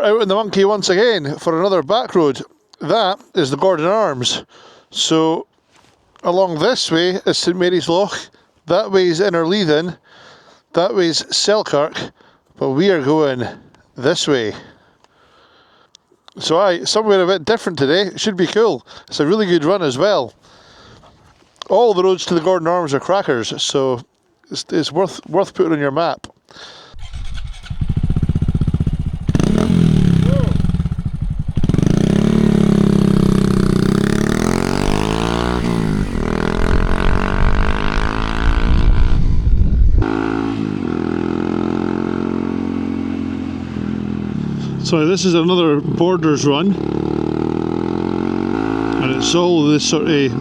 we're out in the monkey once again for another back road. That is the Gordon Arms. So along this way is St Mary's Loch, that way is Innerleithen, that way is Selkirk, but we are going this way. So somewhere a bit different today. It should be cool. It's a really good run as well. All the roads to the Gordon Arms are crackers, so it's worth putting on your map. So this is another Borders run, and it's all this sort of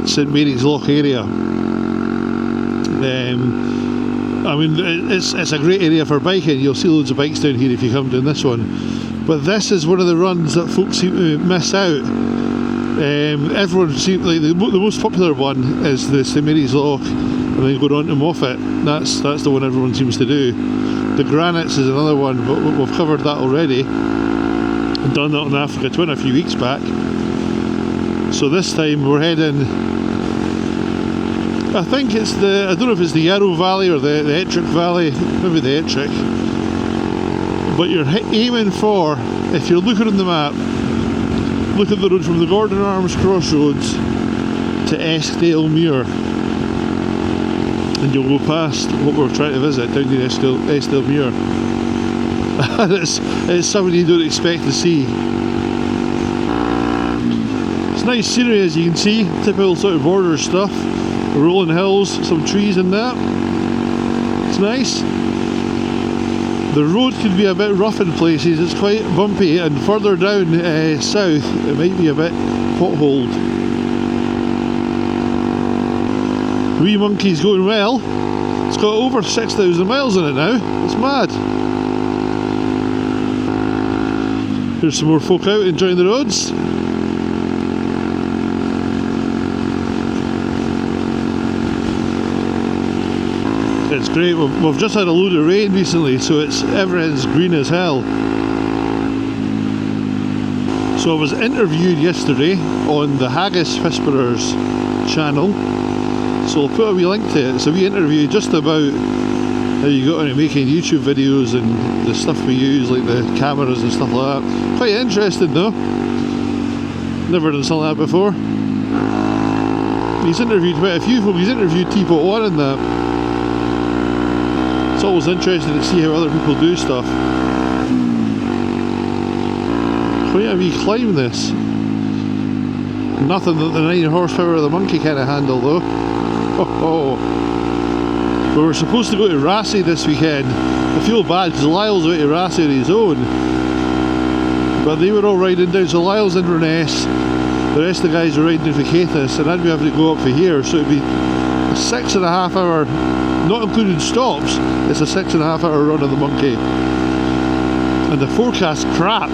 St Mary's Loch area. I mean, it's a great area for biking. You'll see loads of bikes down here if you come down this one. But this is one of the runs that folks seem to miss out. Everyone seems like the most popular one is the St Mary's Loch, and then going on to Moffat. That's the one everyone seems to do. The Granites is another one, but we've covered that already. I've done that on Africa Twin a few weeks back. So this time we're heading, I think it's I don't know if it's the Yarrow Valley or the Ettrick Valley, maybe the Ettrick. But you're aiming for, if you're looking on the map, look at the road from the Gordon Arms Crossroads to Eskdalemuir. And you'll go past what we're trying to visit down near Eskdalemuir. And it's something you don't expect to see. It's nice scenery, as you can see, typical sort of border stuff. Rolling hills, some trees and that. It's nice. The road can be a bit rough in places, it's quite bumpy, and further down south it might be a bit potholed. Wee monkey's going well. It's got over 6,000 miles on it now. It's mad. Here's some more folk out enjoying the roads. It's great. We've just had a load of rain recently, so everything's green as hell. So I was interviewed yesterday on the Haggis Whisperers channel. So I'll put a wee link to it. It's a wee interview just about how you got into making YouTube videos and the stuff we use, like the cameras and stuff like that. Quite interesting though. Never done something like that before. He's interviewed quite a few folk. He's interviewed T-Pot1 and that. It's always interesting to see how other people do stuff. Quite a wee climb this. Nothing that the 9 horsepower of the monkey kind of handle though. Oh. We were supposed to go to Rassie this weekend. I feel bad because Lyle's out to Rassie on his own. But they were all riding down, so Lyle's in Rowness, the rest of the guys are riding down to Caithness, and I'd be having to go up for here, so it'd be a 6.5 hour, not including stops, it's a 6.5 hour run of the monkey. And the forecast crap.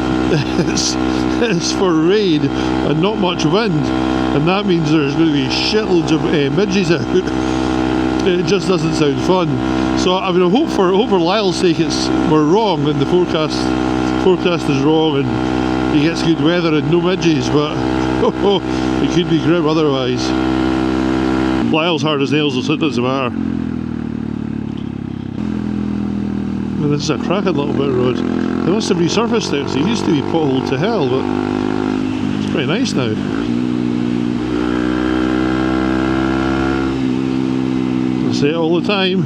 It's for rain and not much wind, and that means there's going to be shitloads of midges out. It just doesn't sound fun. So I mean, I hope for Lyle's sake we're wrong and the forecast is wrong and he gets good weather and no midges, but it could be grim otherwise. Lyle's hard as nails, so it doesn't matter. And this is a cracking little bit of road. They must have resurfaced it, because it used to be potholed to hell, but it's pretty nice now. I say it all the time,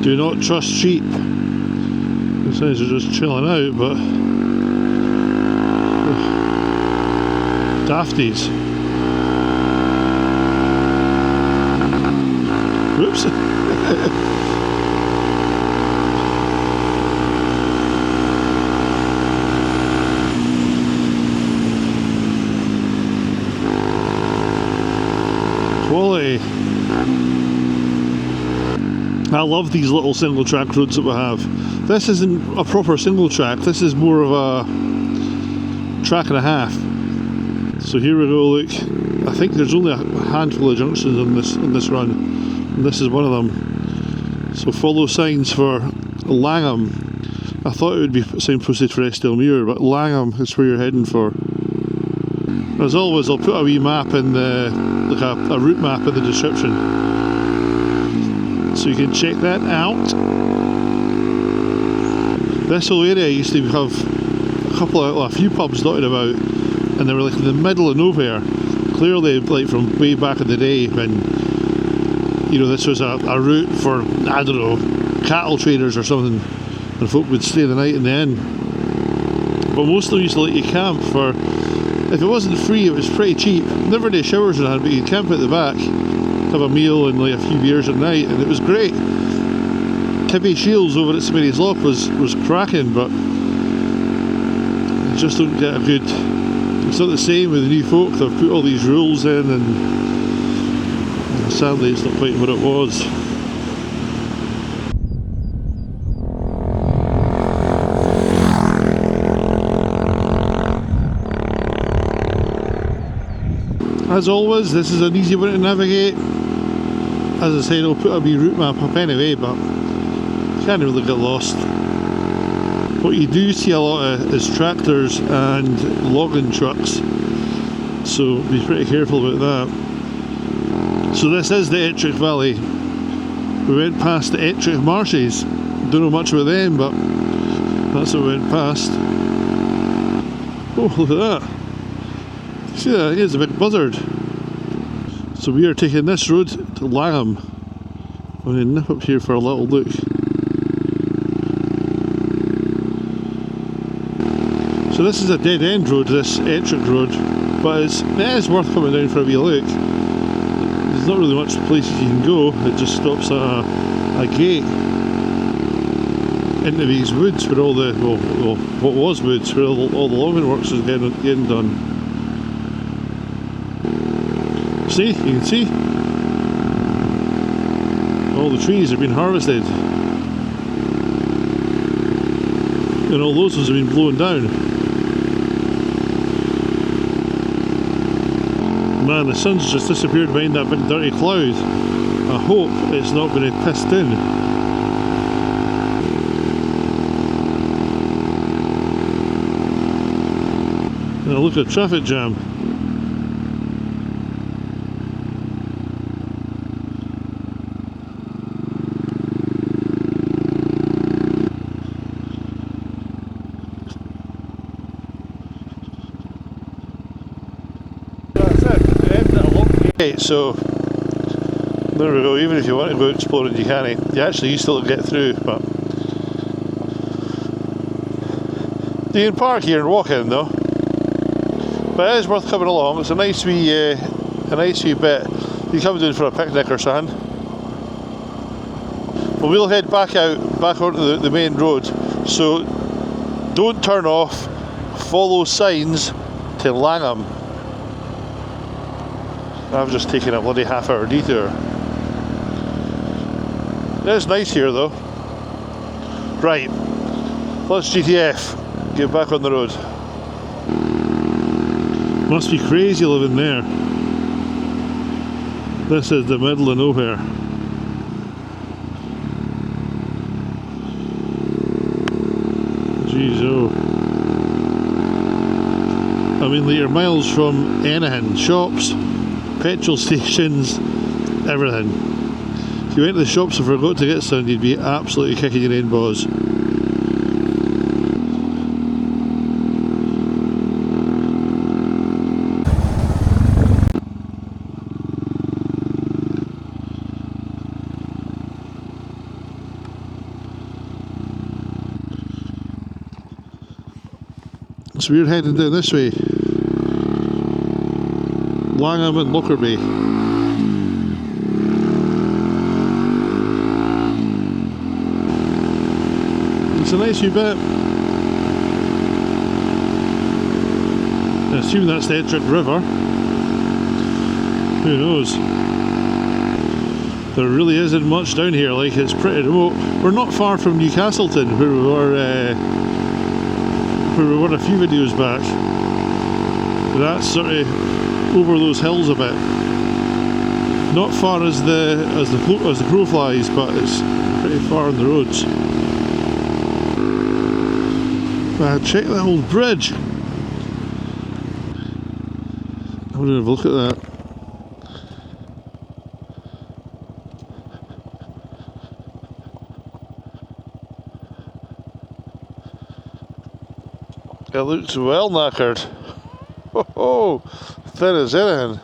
do not trust sheep. These guys are just chilling out, but dafties. Whoops. Quality. I love these little single track roads that we have. This isn't a proper single track, this is more of a track and a half. So here we go, look. I think there's only a handful of junctions on this run, and this is one of them. So follow signs for Langham, I thought it would be signposted for Estelmuir, but Langham is where you're heading for. As always, I'll put a wee map in the, like a route map in the description, so you can check that out. This whole area used to have a few pubs dotted about, and they were like in the middle of nowhere. Clearly, like from way back in the day when, you know, this was a route for, I don't know, cattle traders or something, and folk would stay the night in the inn. But most of them used to let you camp for, if it wasn't free, it was pretty cheap. Never any showers or anything, but you'd camp at the back, have a meal and like a few beers at night, and it was great. Tibby Shields over at Samye Loch was cracking, but you just don't get a good. It's not the same with the new folk. They've put all these rules in, and sadly it's not quite what it was. As always, this is an easy one to navigate. As I said, I'll put a wee route map up anyway, but you can't really get lost. What you do see a lot of is tractors and logging trucks, so be pretty careful about that. So this is the Ettrick Valley. We went past the Ettrick Marshes. Don't know much about them, but that's what we went past. Oh, look at that. See that? Here's a big buzzard. So we are taking this road to Langham. I'm going to nip up here for a little look. So this is a dead end road, this Ettrick road, but it is worth coming down for a wee look. There's not really much places you can go. It just stops at a gate into these woods where all the, well what was woods, where all the logging works is getting done. See, you can see all the trees have been harvested, and all those ones have been blown down. Man, the sun's just disappeared behind that big dirty cloud. I hope it's not going to piss down. Now look at the traffic jam. Okay, so there we go. Even if you want to go exploring, you can't. You actually used to get through, but you can park here and walk in though. But it is worth coming along. It's a nice wee bit. You come down for a picnic or something. But we'll head back onto the main road. So don't turn off. Follow signs to Langham. I've just taken a bloody half-hour detour. It is nice here though. Right, let's GTF. Get back on the road. Must be crazy living there. This is the middle of nowhere. Jeez, oh. I mean, you're miles from anything. Shops, petrol stations, everything. If you went to the shops and forgot to get some, you'd be absolutely kicking your own balls. So we're heading down this way. Langham and Lockerbie. It's a nice wee bit. I assume that's the Ettrick River. Who knows? There really isn't much down here, like it's pretty remote. We're not far from Newcastleton, where we were a few videos back. That's sort of over those hills a bit. Not far as the crow flies, but it's pretty far on the roads. Check that old bridge. I'm going to have a look at that. It looks well knackered. Oh, thin as anything.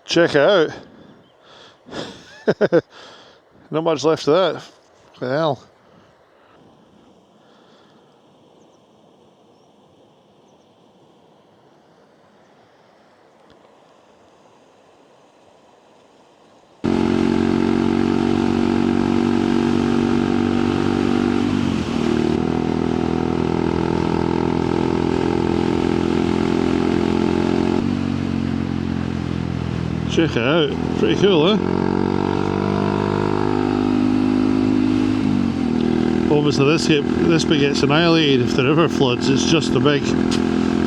Check it out. Not much left of that. What the hell? Check it out. Pretty cool, eh? Obviously this bit gets annihilated if the river floods. It's just a big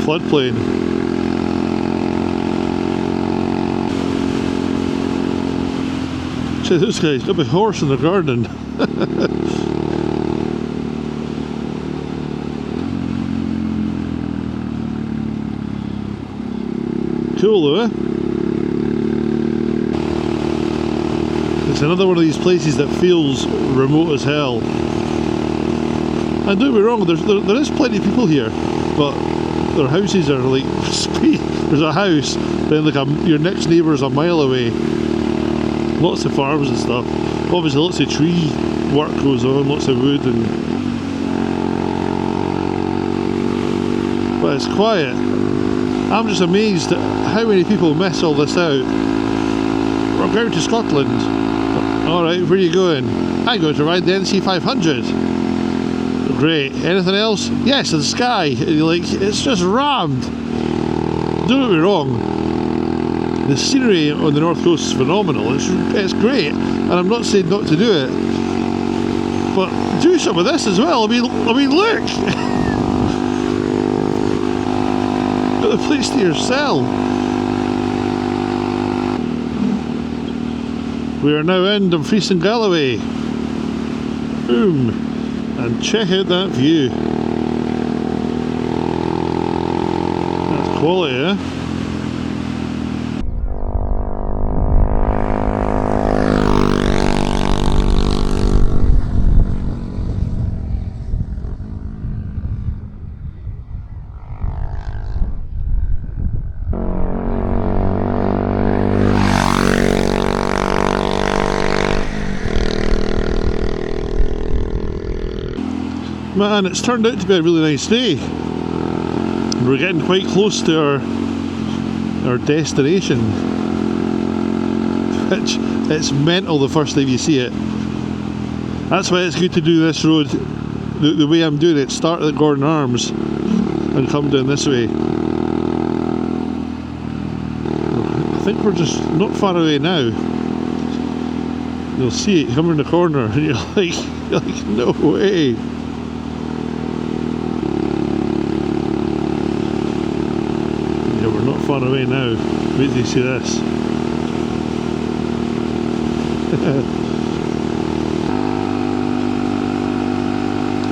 floodplain. See, this guy's got a big horse in the garden. Cool though, eh? It's another one of these places that feels remote as hell. And don't get me wrong, there is plenty of people here, but their houses are like, there's a house, then like your next neighbour is a mile away. Lots of farms and stuff. Obviously lots of tree work goes on, lots of wood and... But it's quiet. I'm just amazed at how many people miss all this out. We're going to Scotland. Alright, where are you going? I'm going to ride the NC 500. Great. Anything else? Yes, the sky. Like, it's just rammed. Don't get me wrong. The scenery on the north coast is phenomenal. It's great, and I'm not saying not to do it. But do some of this as well. I mean, look. Got the place to yourself. We are now in Dumfries and Galloway. Boom. And check out that view. That's quality, eh? Man, it's turned out to be a really nice day. We're getting quite close to our destination, which it's mental the first time you see it. That's why it's good to do this road the way I'm doing it. Start at Gordon Arms and come down this way. I think we're just not far away now. You'll see it come around the corner and you're like no way. Not far away now. Wait till you see this.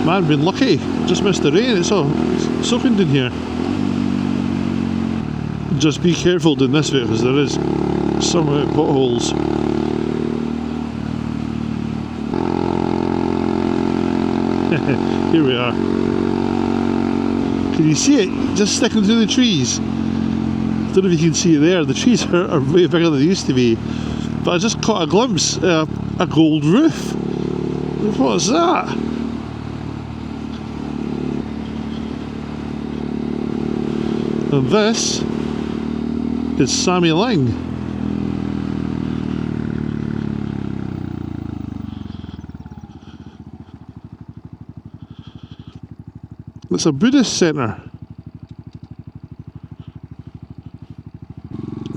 Man, been lucky. Just missed the rain. It's all soaking in here. Just be careful doing this bit because there is some potholes. Here we are. Can you see it? Just sticking through the trees. I don't know if you can see it there, the trees are way bigger than they used to be, but I just caught a glimpse of a gold roof. What's that? And this is Samye Ling. It's a Buddhist centre.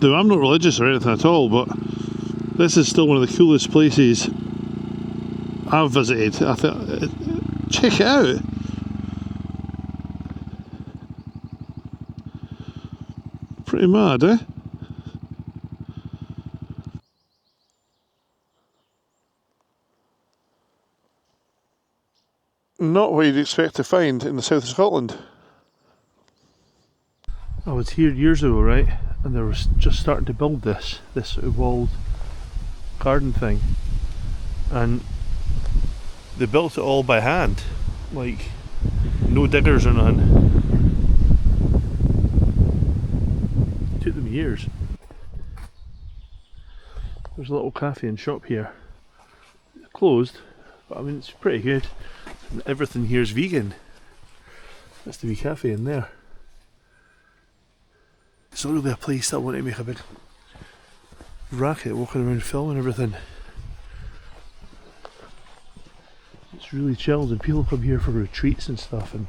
Now, I'm not religious or anything at all, but this is still one of the coolest places I've visited. I thought, check it out. Pretty mad, eh? not what you'd expect to find in the south of Scotland. I was here years ago, right, and they were just starting to build this walled garden thing, and they built it all by hand, like no diggers or nothing. It took them years. There's a little cafe and shop here. It's closed, but I mean it's pretty good. And everything here is vegan. That's the wee cafe in there. It's not really a place that I want to make a big racket walking around filming everything. It's really chilled, and people come here for retreats and stuff and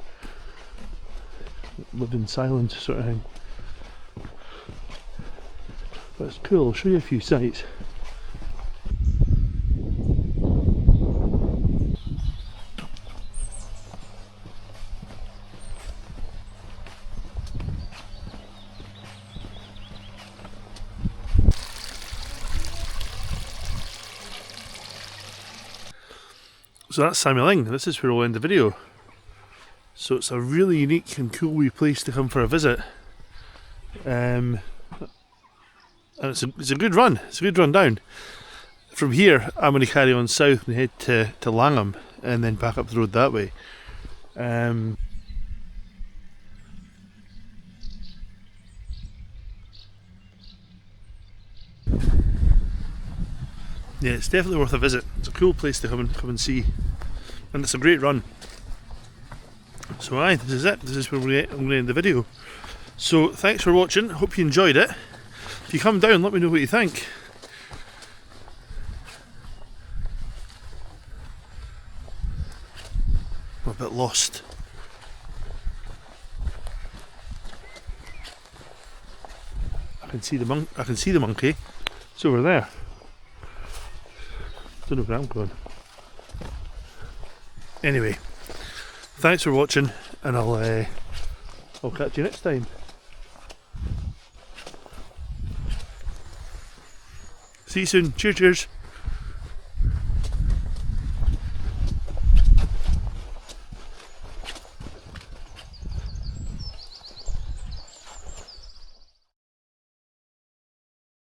live in silence sort of thing. But it's cool. I'll show you a few sights. So that's Samye Ling. This is where we'll end the video. So it's a really unique and cool wee place to come for a visit. And it's a good run. It's a good run down. From here, I'm going to carry on south and head to Langham and then back up the road that way. Yeah, it's definitely worth a visit. It's a cool place to come and see, and it's a great run. So aye, this is it. This is where I'm going to end the video. So thanks for watching. Hope you enjoyed it. If you come down, let me know what you think. I'm a bit lost. I can see the monkey. It's over there. Don't know where I'm going. Anyway, thanks for watching, and I'll catch you next time. See you soon. Cheers, cheers.